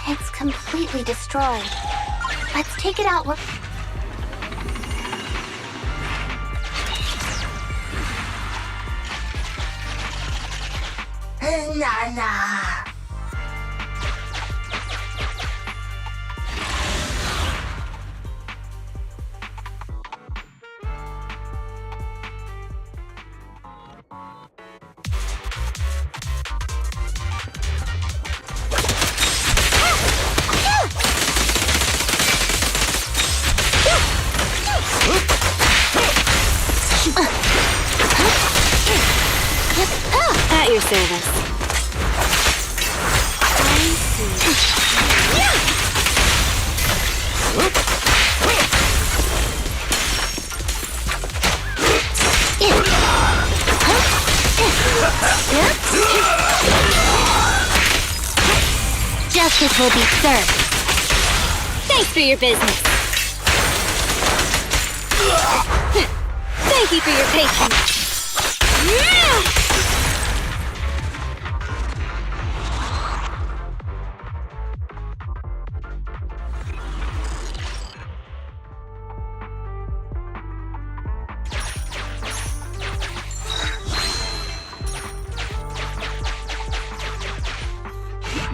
It's completely destroyed. Let's take it out.
At your service.
Justice will be served.
Thanks for your business. Thank you for your patience.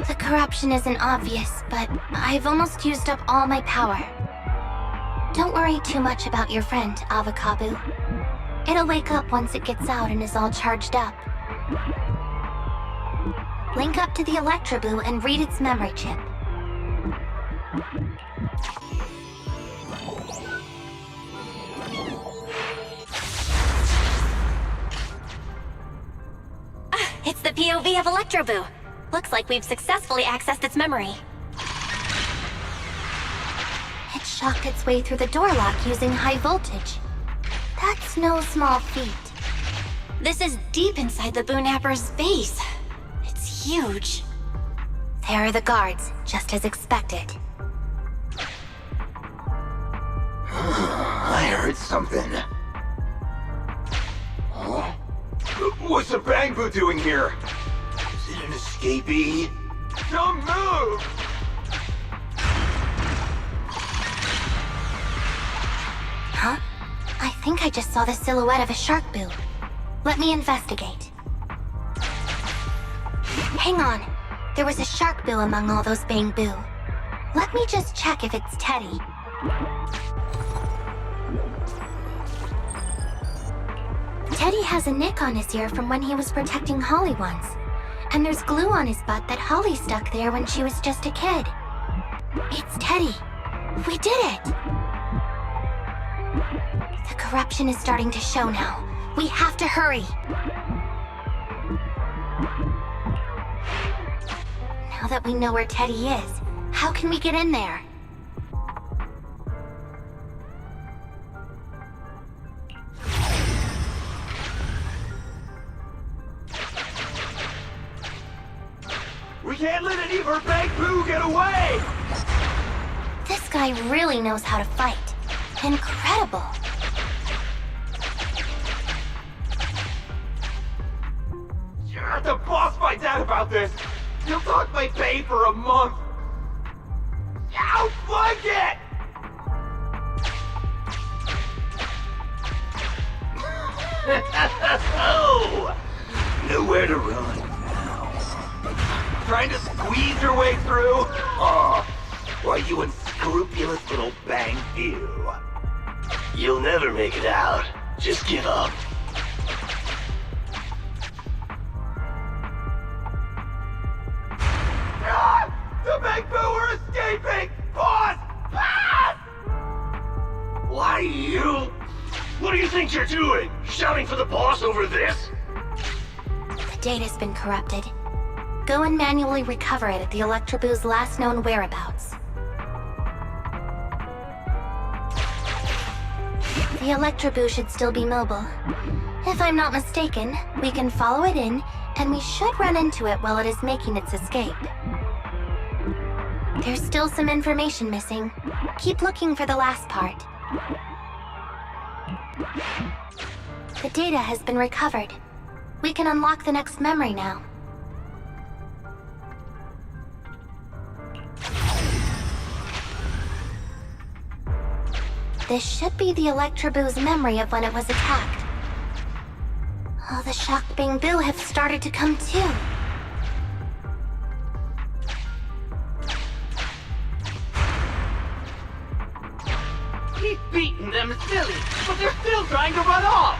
The corruption isn't obvious, but I've almost used up all my power. Don't worry too much about your friend, Avakabu. It'll wake up once it gets out and is all charged up. Link up to the Electroboo and read its memory chip.
It's the POV of Electroboo. Looks like we've successfully accessed its memory.
It shocked its way through the door lock using high voltage. That's no small feat.
This is deep inside the Boonapper's base. It's huge.
There are the guards, just as expected.
I heard something. Huh? What's the Bangboo doing here? Is it an escapee? Don't move!
Huh? I think I just saw the silhouette of a shark boo. Let me investigate. Hang on. There was a shark boo among all those Bangboo. Let me just check if it's Teddy. Teddy has a nick on his ear from when he was protecting Holly once. And there's glue on his butt that Holly stuck there when she was just a kid. It's Teddy. We did it! The corruption is starting to show now. We have to hurry. Now that we know where Teddy is, how can we get in there?
We can't let any of our Bangboo get away!
This guy really knows how to fight. Incredible.
Yeah, the boss finds out about this. He'll talk my pay for a month. I'll flank it! Oh, nowhere to run now. Trying to squeeze your way through? Oh, why, you unscrupulous little Bangboo. You'll never make it out. Just give up. escaping! Boss! Ah! Why you? What do you think you're doing? Shouting for the boss over this?
The data's been corrupted. Go and manually recover it at the Electroboo's last known whereabouts. The Electroboo should still be mobile. If I'm not mistaken, we can follow it in, and we should run into it while it is making its escape. There's still some information missing. Keep looking for the last part. The data has been recovered. We can unlock the next memory now. This should be the Electroboo's memory of when it was attacked. Oh, the shocked Bangboo have started to come too.
He's beaten them silly, but they're still trying to run off!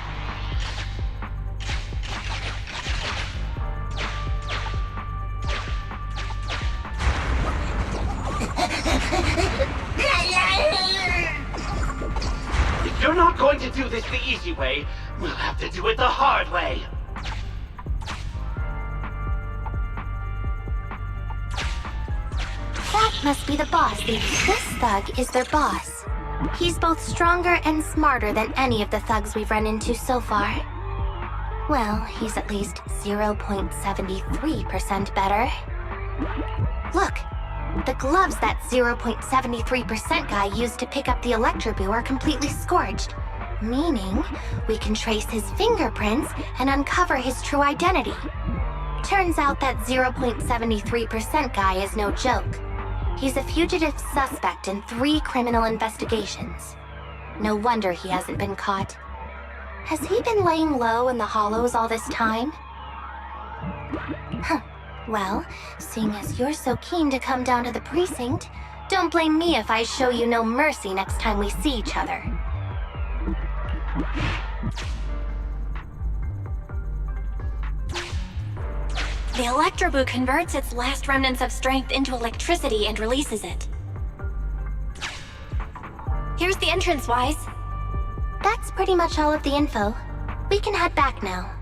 If you're not going to do this the easy way, we'll have to do it the hard way.
That must be the boss. This thug is their boss. He's both stronger and smarter than any of the thugs we've run into so far. Well, he's at least 0.73% better. Look, the gloves that 0.73% guy used to pick up the Electroboo are completely scorched, meaning we can trace his fingerprints and uncover his true identity. Turns out that 0.73% guy is no joke. He's a fugitive suspect in 3 criminal investigations. No wonder he hasn't been caught. Has he been laying low in the hollows all this time? Huh. Well, seeing as you're so keen to come down to the precinct, don't blame me if I show you no mercy next time we see each other.
The Electroboo converts its last remnants of strength into electricity and releases it. Here's the entrance, Wise.
That's pretty much all of the info. We can head back now.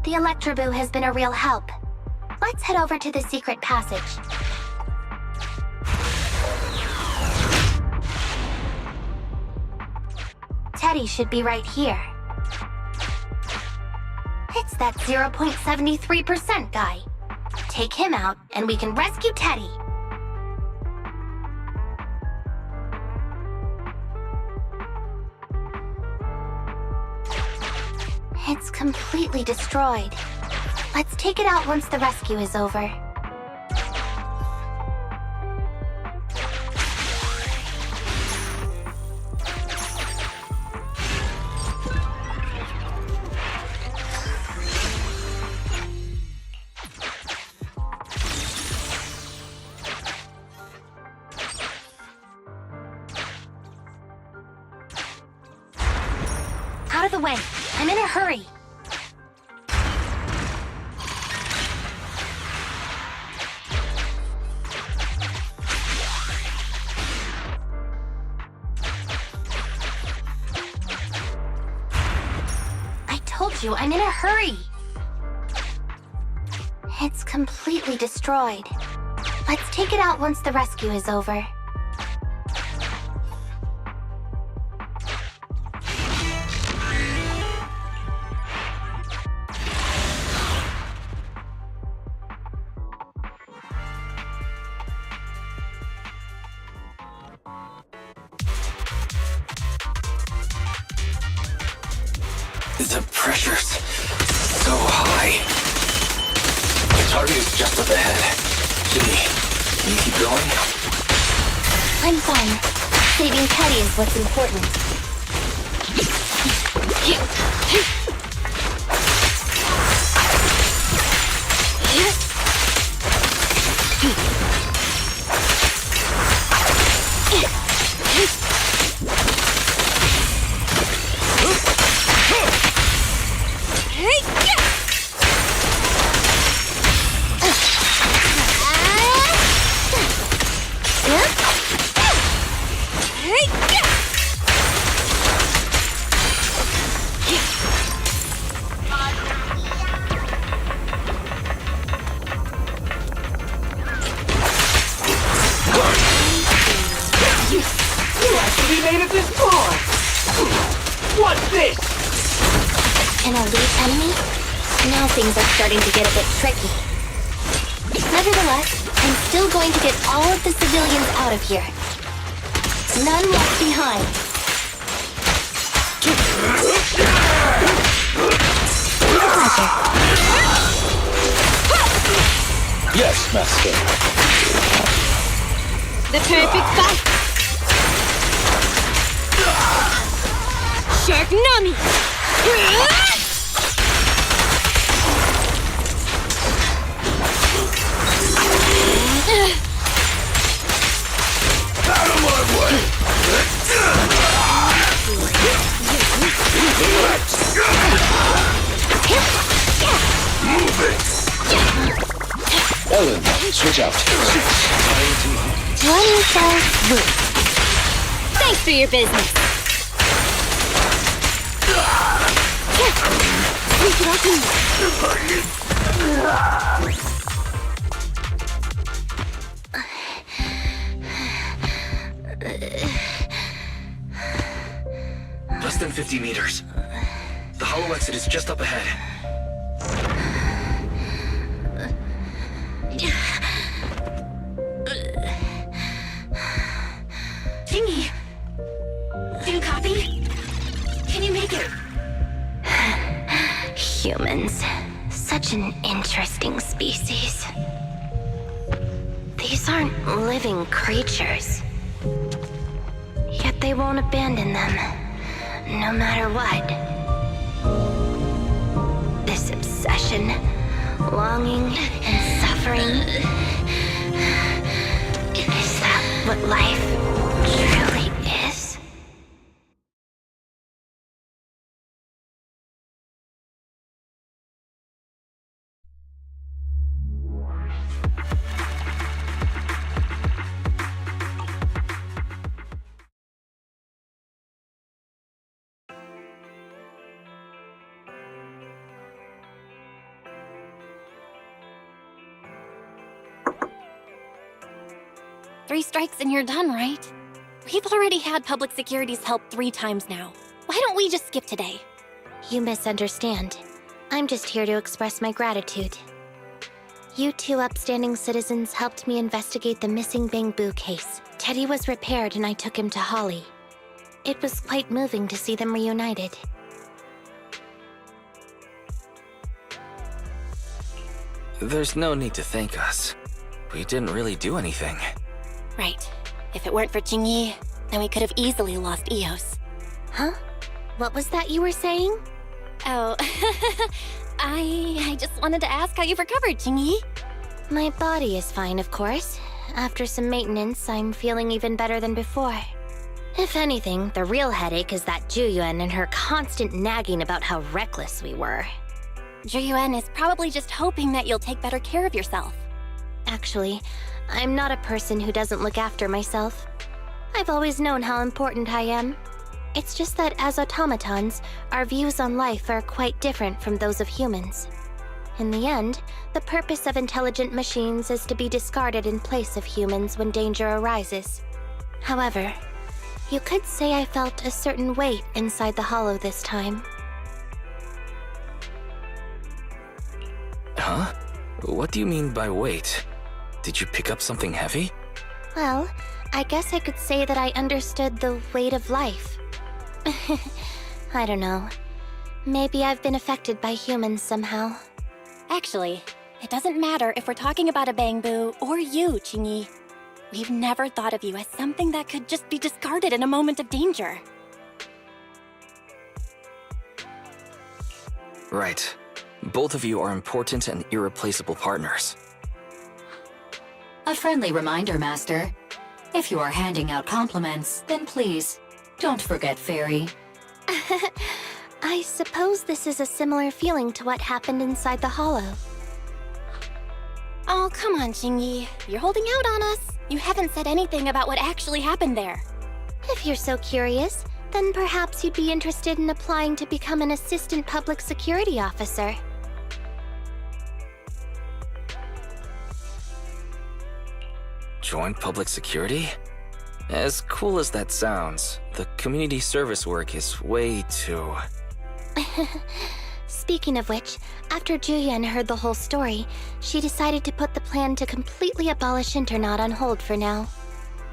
The Electroboo has been a real help. Let's head over to the secret passage. Teddy should be right here. It's that 0.73% guy. Take him out, and we can rescue Teddy. It's completely destroyed. Let's take it out once the rescue is over. Out of the way. I'm in a hurry. I told you, I'm in a hurry. It's completely destroyed. Let's take it out once the rescue is over.
The pressure's so high. The target is just up ahead. Qingyi, can you keep going?
I'm fine. Saving Teddy is what's important. Enemy? Now things are starting to get a bit tricky. Nevertheless, I'm still going to get all of the civilians out of here. None left behind. With a pleasure.
Yes, Master.
The perfect fight! Shark Nami!
Out of my way! Move it!
Ellen, switch out.
Thanks for your business.
Less than 50 meters. The hollow exit is just up ahead.
Qingyi! Do you copy? Can you make it?
Humans. Such an interesting species. These aren't living creatures. Yet they won't abandon them, no matter what. This obsession, longing, and suffering. Is that what life truly is?
Three strikes and you're done, right? We've already had public security's help 3 times now. Why don't we just skip today?
You misunderstand. I'm just here to express my gratitude. You 2 upstanding citizens helped me investigate the missing Bangboo case. Teddy was repaired and I took him to Holly. It was quite moving to see them reunited.
There's no need to thank us. We didn't really do anything.
Right. If it weren't for Qingyi, then we could have easily lost Eos.
Huh? What was that you were saying?
Oh, I just wanted to ask how you've recovered, Qingyi.
My body is fine, of course. After some maintenance, I'm feeling even better than before. If anything, the real headache is that Juyuan and her constant nagging about how reckless we were.
Juyuan is probably just hoping that you'll take better care of yourself.
Actually, I'm not a person who doesn't look after myself. I've always known how important I am. It's just that as automatons, our views on life are quite different from those of humans. In the end, the purpose of intelligent machines is to be discarded in place of humans when danger arises. However, you could say I felt a certain weight inside the hollow this time.
Huh? What do you mean by weight? Did you pick up something heavy?
Well, I guess I could say that I understood the weight of life. I don't know. Maybe I've been affected by humans somehow.
Actually, it doesn't matter if we're talking about a Bangboo or you, Qingyi. We've never thought of you as something that could just be discarded in a moment of danger.
Right. Both of you are important and irreplaceable partners.
A friendly reminder, Master. If you are handing out compliments, then please, don't forget Fairy.
I suppose this is a similar feeling to what happened inside the hollow.
Oh, come on, Qingyi. You're holding out on us. You haven't said anything about what actually happened there.
If you're so curious, then perhaps you'd be interested in applying to become an assistant public security officer.
Join public security? As cool as that sounds, the community service work is way too...
Speaking of which, after Juyen heard the whole story, she decided to put the plan to completely abolish Internaut on hold for now.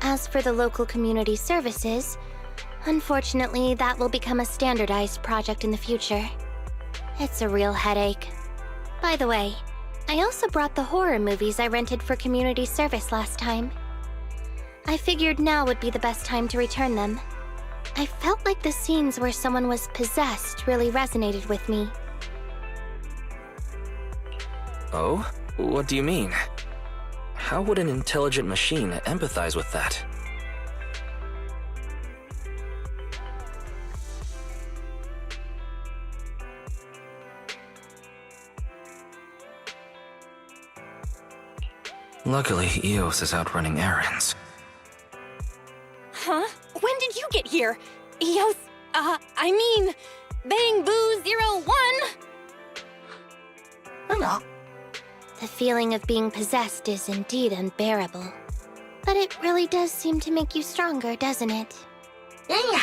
As for the local community services, unfortunately, that will become a standardized project in the future. It's a real headache. By the way, I also brought the horror movies I rented for community service last time. I figured now would be the best time to return them. I felt like the scenes where someone was possessed really resonated with me.
Oh? What do you mean? How would an intelligent machine empathize with that? Luckily, Eos is out running errands.
Huh? When did you get here? Eos, I mean, Bangboo 01!
Hello.
The feeling of being possessed is indeed unbearable. But it really does seem to make you stronger, doesn't it?
Yeah.